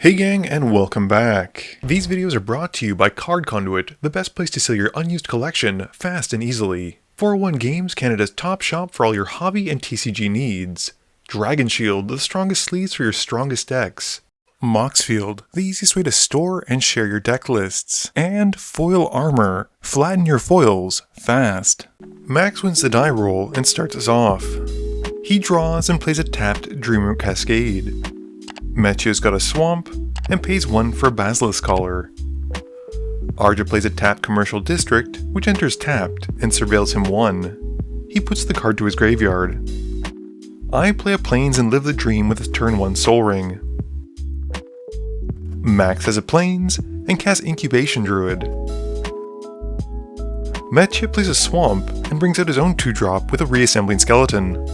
Hey gang, and welcome back. These videos are brought to you by Card Conduit, the best place to sell your unused collection fast and easily. 401 Games, Canada's top shop for all your hobby and TCG needs. Dragon Shield, the strongest sleeves for your strongest decks. Moxfield, the easiest way to store and share your deck lists. And Foil Armor, flatten your foils fast. Max wins the die roll and starts us off. He draws and plays a tapped Dreamer Cascade. Mathieu's got a Swamp, and pays 1 for a Basilisk Collar. Arja plays a tapped Commercial District, which enters tapped, and surveils him 1. He puts the card to his graveyard. I play a Plains and live the dream with a turn 1 Soul Ring. Max has a Plains, and casts Incubation Druid. Mathieu plays a Swamp, and brings out his own 2-drop with a Reassembling Skeleton.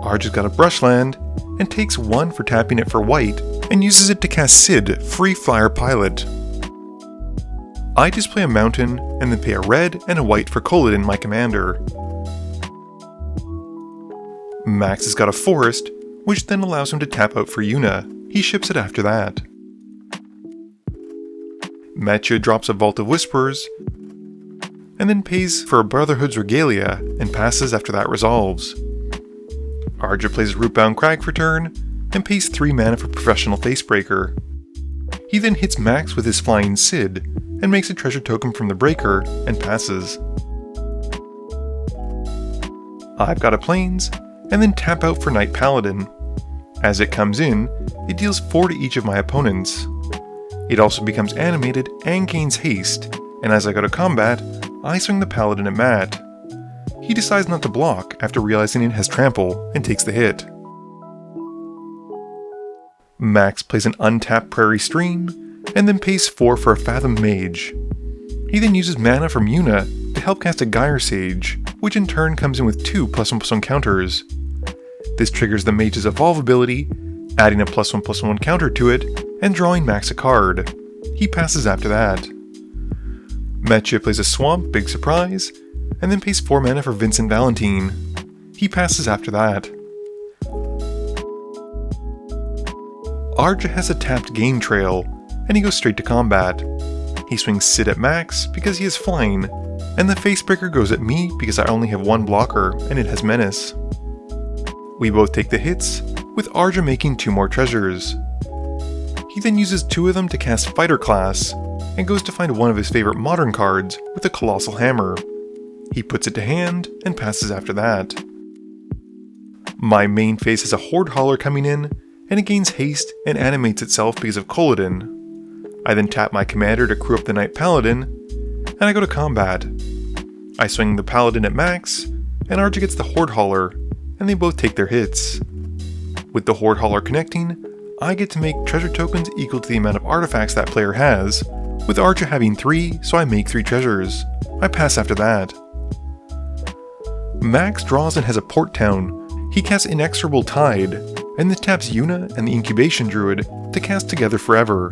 Arja's got a Brushland, and takes 1 for tapping it for white, and uses it to cast Sid, Free Flyer Pilot. I just play a Mountain, and then pay a red and a white for Kolodin, my commander. Max has got a Forest, which then allows him to tap out for Yuna. He ships it after that. Mathieu drops a Vault of Whisperers, and then pays for a Brotherhood's Regalia, and passes after that resolves. Arja plays Rootbound Crag for turn, and pays 3 mana for Professional Facebreaker. He then hits Max with his Flying Sid, and makes a treasure token from the Breaker, and passes. I've got a Plains, and then tap out for Knight Paladin. As it comes in, it deals 4 to each of my opponents. It also becomes animated and gains haste, and as I go to combat, I swing the Paladin at Matt. He decides not to block after realizing it has trample, and takes the hit. Max plays an untapped Prairie Stream, and then pays 4 for a Fathom Mage. He then uses mana from Yuna to help cast a Gyre Sage, which in turn comes in with 2 +1/+1 counters. This triggers the Mage's Evolve ability, adding a +1/+1 counter to it, and drawing Max a card. He passes after that. Mathieu plays a Swamp, big surprise, and then pays 4 mana for Vincent Valentine. He passes after that. Arja has a tapped Game Trail, and he goes straight to combat. He swings Sid at Max because he is flying, and the Facebreaker goes at me because I only have 1 blocker and it has Menace. We both take the hits, with Arja making 2 more treasures. He then uses 2 of them to cast Fighter Class, and goes to find one of his favorite modern cards with a Colossal Hammer. He puts it to hand, and passes after that. My main phase has a Horde Hauler coming in, and it gains haste and animates itself because of Kolodin. I then tap my commander to crew up the Knight Paladin, and I go to combat. I swing the Paladin at Max, and Arja gets the Horde Hauler, and they both take their hits. With the Horde Hauler connecting, I get to make treasure tokens equal to the amount of artifacts that player has, with Arja having 3, so I make 3 treasures. I pass after that. Max draws and has a Port Town. He casts Inexorable Tide, and then taps Yuna and the Incubation Druid to cast Together Forever.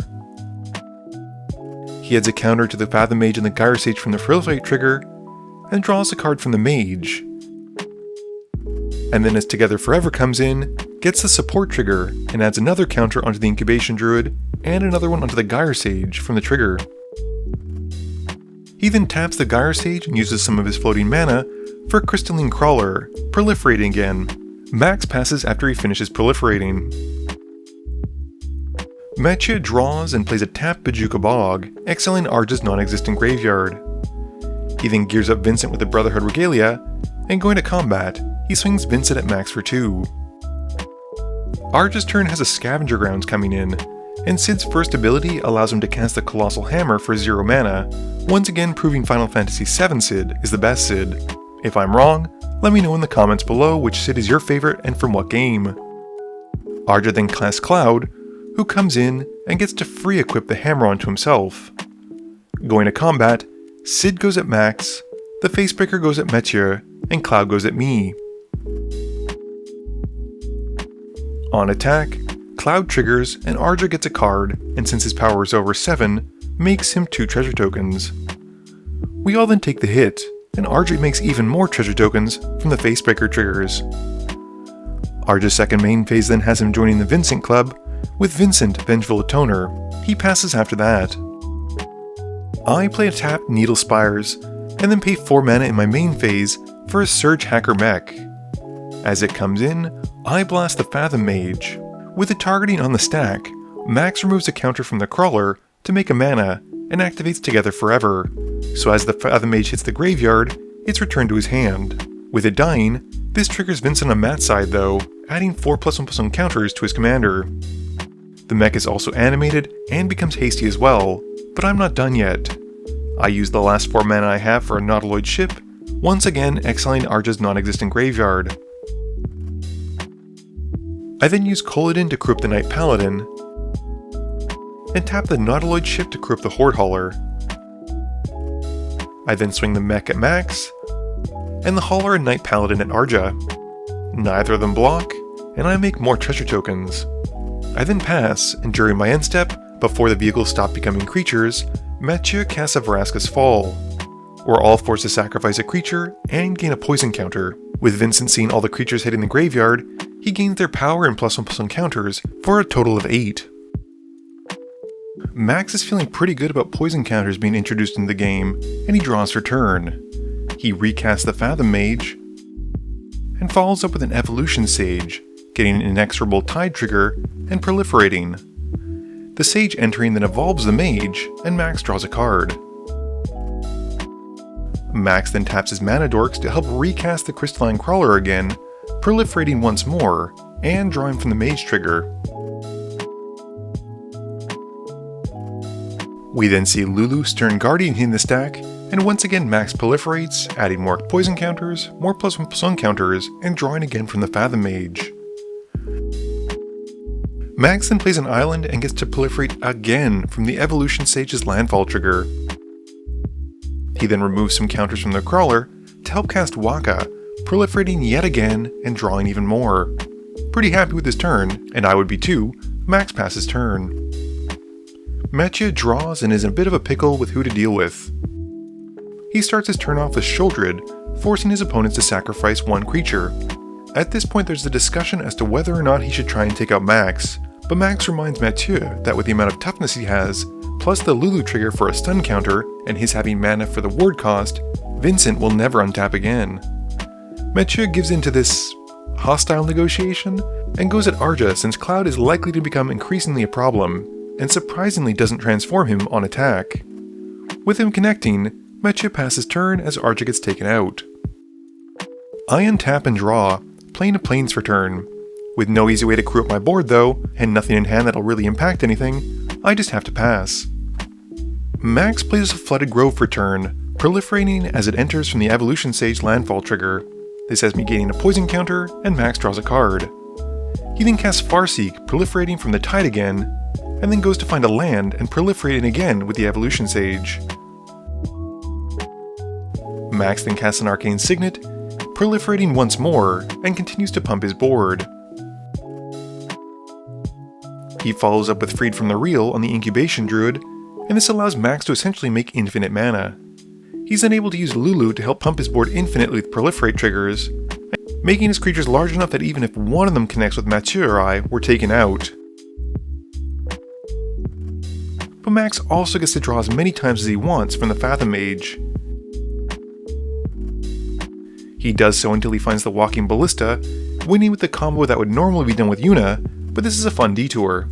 He adds a counter to the Fathom Mage and the Gyre Sage from the Frill Fight trigger, and draws a card from the Mage. And then as Together Forever comes in, gets the Support trigger, and adds another counter onto the Incubation Druid, and another one onto the Gyre Sage from the trigger. He then taps the Gyre Sage and uses some of his floating mana for Crystalline Crawler, proliferating again. Max passes after he finishes proliferating. Mathieu draws and plays a tapped Bajuka Bog, exiling Arja's non-existent graveyard. He then gears up Vincent with the Brotherhood Regalia, and going to combat, he swings Vincent at Max for 2. Arja's turn has a Scavenger Grounds coming in, and Sid's first ability allows him to cast the Colossal Hammer for 0 mana, once again proving Final Fantasy VII Sid is the best Sid. If I'm wrong, let me know in the comments below which Sid is your favorite and from what game. Arja then casts Cloud, who comes in and gets to free equip the hammer onto himself. Going to combat, Sid goes at Max, the Facebreaker goes at Mathieu, and Cloud goes at me. On attack, Cloud triggers and Arja gets a card, and since his power is over 7, makes him 2 treasure tokens. We all then take the hit, and Arja makes even more treasure tokens from the Facebreaker triggers. Arja's second main phase then has him joining the Vincent Club, with Vincent, Vengeful Atoner. He passes after that. I play a tap Needle Spires, and then pay 4 mana in my main phase for a Surge Hacker mech. As it comes in, I blast the Fathom Mage. With it targeting on the stack, Max removes a counter from the crawler to make a mana, and activates Together Forever, so as the Fathom Mage hits the graveyard, it's returned to his hand. With it dying, this triggers Vincent on Matt's side though, adding 4+1/+1 counters to his commander. The mech is also animated and becomes hasty as well, but I'm not done yet. I use the last 4 mana I have for a Nautiloid ship, once again exiling Arja's non-existent graveyard. I then use Kolodin to crew up the Knight Paladin, and tap the Nautiloid ship to crew up the Horde Hauler. I then swing the mech at Max, and the Hauler and Knight Paladin at Arja. Neither of them block, and I make more treasure tokens. I then pass, and during my end step, before the vehicles stop becoming creatures, Mathieu casts a Vraska's Fall. We're all forced to sacrifice a creature and gain a poison counter. With Vincent seeing all the creatures hitting the graveyard, he gains their power and +1/+1 counters for a total of 8. Max is feeling pretty good about poison counters being introduced into the game, and he draws for turn. He recasts the Fathom Mage, and follows up with an Evolution Sage, getting an inexorable Tide trigger, and proliferating. The Sage entering then evolves the Mage, and Max draws a card. Max then taps his Mana Dorks to help recast the Crystalline Crawler again, proliferating once more, and drawing from the Mage trigger. We then see Lulu Stern Guardian hitting the stack, and once again Max proliferates, adding more poison counters, more +1/+1 counters, and drawing again from the Fathom Mage. Max then plays an island and gets to proliferate again from the Evolution Sage's landfall trigger. He then removes some counters from the crawler to help cast Waka, proliferating yet again and drawing even more. Pretty happy with his turn, and I would be too. Max passes turn. Mathieu draws and is in a bit of a pickle with who to deal with. He starts his turn off with Shuldred, forcing his opponents to sacrifice 1 creature. At this point there's a discussion as to whether or not he should try and take out Max, but Max reminds Mathieu that with the amount of toughness he has, plus the Lulu trigger for a stun counter, and his having mana for the ward cost, Vincent will never untap again. Mathieu gives in to this hostile negotiation, and goes at Arja since Cloud is likely to become increasingly a problem, and surprisingly doesn't transform him on attack. With him connecting, Mathieu passes turn as Arja gets taken out. I untap and draw, playing a Plains for turn. With no easy way to crew up my board though, and nothing in hand that'll really impact anything, I just have to pass. Max plays a Flooded Grove for turn, proliferating as it enters from the Evolution Sage landfall trigger. This has me gaining a poison counter, and Max draws a card. He then casts Farseek, proliferating from the Tide again, and then goes to find a land and proliferating again with the Evolution Sage. Max then casts an Arcane Signet, proliferating once more, and continues to pump his board. He follows up with Freed from the Real on the Incubation Druid, and this allows Max to essentially make infinite mana. He's then able to use Lulu to help pump his board infinitely with proliferate triggers, making his creatures large enough that even if one of them connects with Mathieu or I, we're taken out. But Max also gets to draw as many times as he wants from the Fathom Mage. He does so until he finds the Walking Ballista, winning with the combo that would normally be done with Yuna, but this is a fun detour.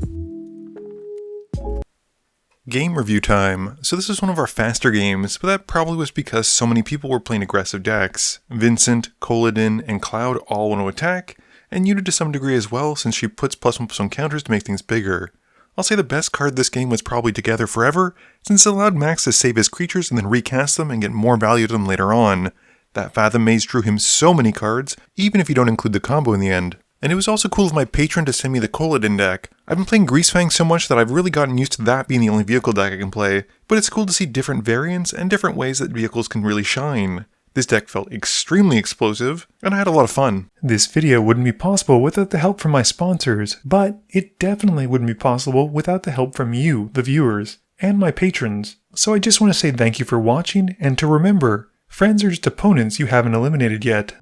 Game review time. So this is one of our faster games, but that probably was because so many people were playing aggressive decks. Vincent, Kolodin, and Cloud all want to attack, and Yuna to some degree as well since she puts +1/+1 counters to make things bigger. I'll say the best card this game was probably Together Forever, since it allowed Max to save his creatures and then recast them and get more value to them later on. That Fathom Mage drew him so many cards, even if you don't include the combo in the end. And it was also cool of my patron to send me the Kolodin deck. I've been playing Greasefang so much that I've really gotten used to that being the only vehicle deck I can play, but it's cool to see different variants and different ways that vehicles can really shine. This deck felt extremely explosive, and I had a lot of fun. This video wouldn't be possible without the help from my sponsors, but it definitely wouldn't be possible without the help from you, the viewers, and my patrons. So I just want to say thank you for watching, and to remember, friends are just opponents you haven't eliminated yet.